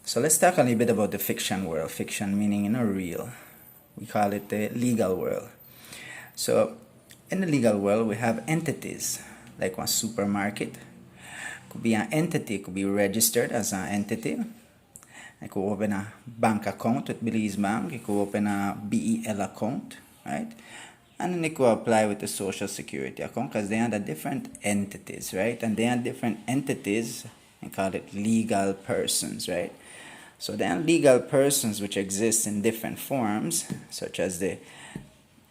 So let's talk a little bit about the fiction world. Fiction meaning real. We call it the legal world. So in the legal world, we have entities like one supermarket. Could be an entity, could be registered as an entity. I could open a bank account with Belize Bank. You could open a BEL account, right? And then they could apply with the Social Security account because they are the different entities, right? And they are different entities, and call it legal persons, right? So there are legal persons which exist in different forms, such as the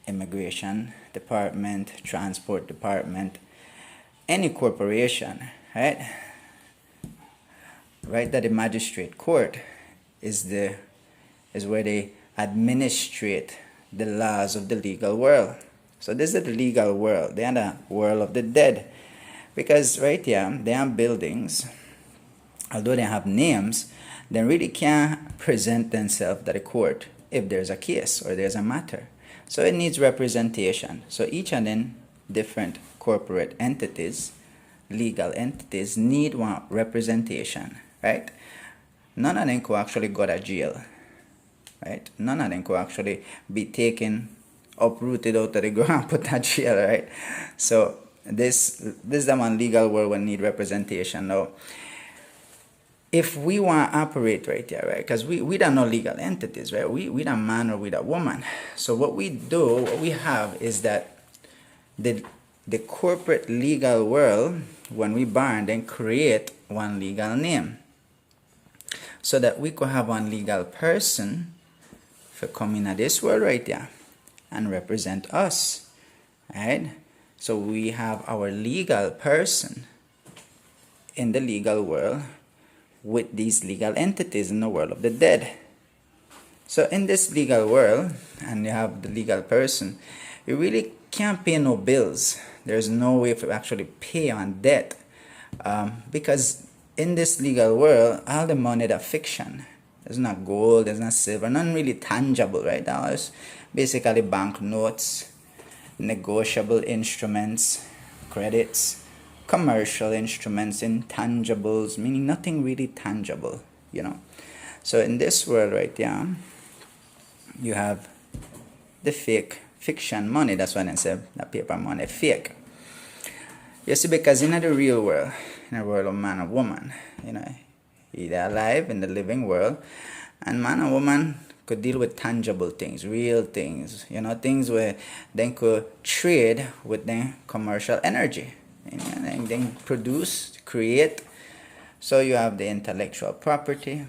Immigration Department, Transport Department, any corporation, right? Right, that the magistrate court is where they administrate the laws of the legal world. So this is the legal world. They are the world of the dead. Because right here, they are buildings, although they have names, they really can't present themselves to the court if there's a case or there's a matter. So it needs representation. So each of them different corporate entities, legal entities, need one representation, right? None of them could actually go to jail, right? None of them could actually be taken, uprooted out of the ground, put to jail, right? So this is the one legal world will need representation. Now, if we want to operate right here, right, because we don't know legal entities, right? We don't man or we don't woman. So what we have is that the corporate legal world, when we born, then create one legal name. So that we could have one legal person for coming into this world right here and represent us, right? So we have our legal person in the legal world with these legal entities in the world of the dead. So in this legal world, and you have the legal person, you really can't pay no bills. There's no way to actually pay on debt because in this legal world, all the money that's fiction. There's not gold, there's not silver, none really tangible, right? There's basically banknotes, negotiable instruments, credits, commercial instruments, intangibles, meaning nothing really tangible, So in this world right here, you have the fake fiction money. That's why I said that paper money fake. You see, because in the real world, in the world of man and woman, they're alive in the living world, and man and woman could deal with tangible things, real things, things where they could trade with their commercial energy. And then produce, create. So you have the intellectual property,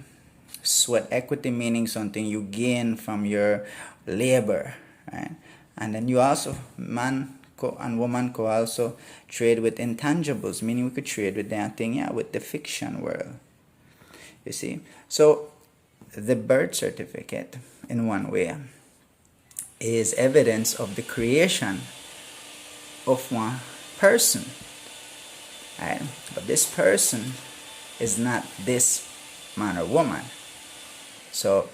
sweat equity, meaning something you gain from your labor, right? And then you also, man and woman could also trade with intangibles, meaning we could trade with that thing, with the fiction world. You see? So the birth certificate, in one way, is evidence of the creation of one person. Right? But this person is not this man or woman. So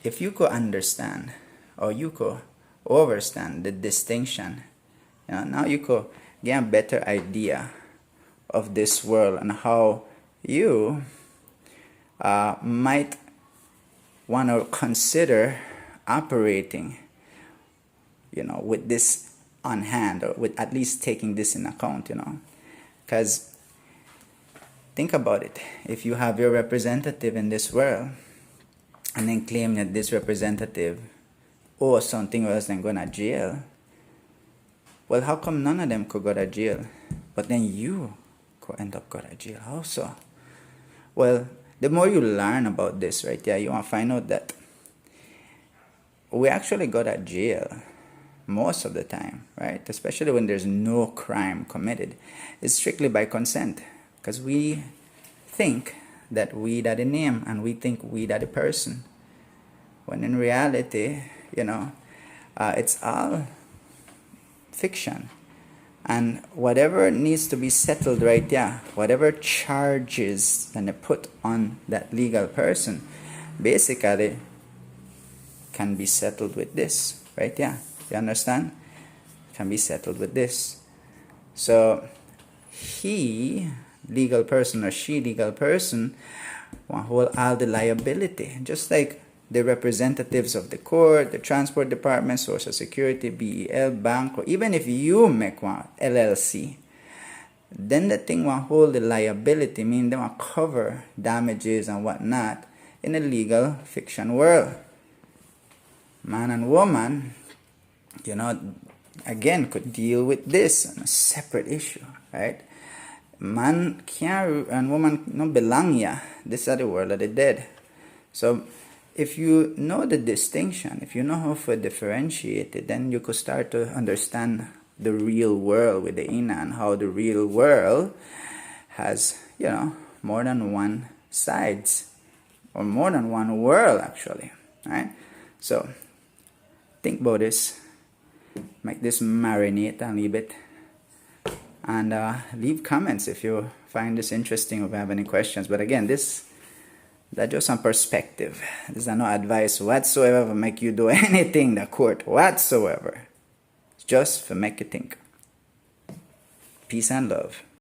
if you could understand, or you could understand the distinction, now you could get a better idea of this world and how you might want to consider operating, with this on hand, or with at least taking this in account, Because think about it. If you have your representative in this world and then claim that this representative owes something else than going to jail, well, how come none of them could go to jail, but then you could end up going to jail also? Well, the more you learn about this, right, you want to find out that we actually go to jail most of the time, right? Especially when there's no crime committed. It's strictly by consent, because we think that we are the name and we think we are the person, when in reality, it's all fiction. And whatever needs to be settled right there, whatever charges and they put on that legal person, basically can be settled with this right there. You understand? Can be settled with this. So he, legal person, or she, legal person, one hold all the liability, just like the representatives of the court, the transport department, social security, BEL, bank, or even if you make one LLC, then the thing will hold the liability, meaning they will cover damages and whatnot in a legal fiction world. Man and woman, again, could deal with this on a separate issue, right? Man can't and woman no belong here. This is the world of the dead. So if you know the distinction, if you know how to differentiate it, then you could start to understand the real world with the Ina, and how the real world has, more than one sides, or more than one world actually, right? So think about this, make this marinate and leave it, and leave comments if you find this interesting or if you have any questions. But again, that's just some perspective. This is no advice whatsoever to make you do anything the court whatsoever. It's just to make you think. Peace and love.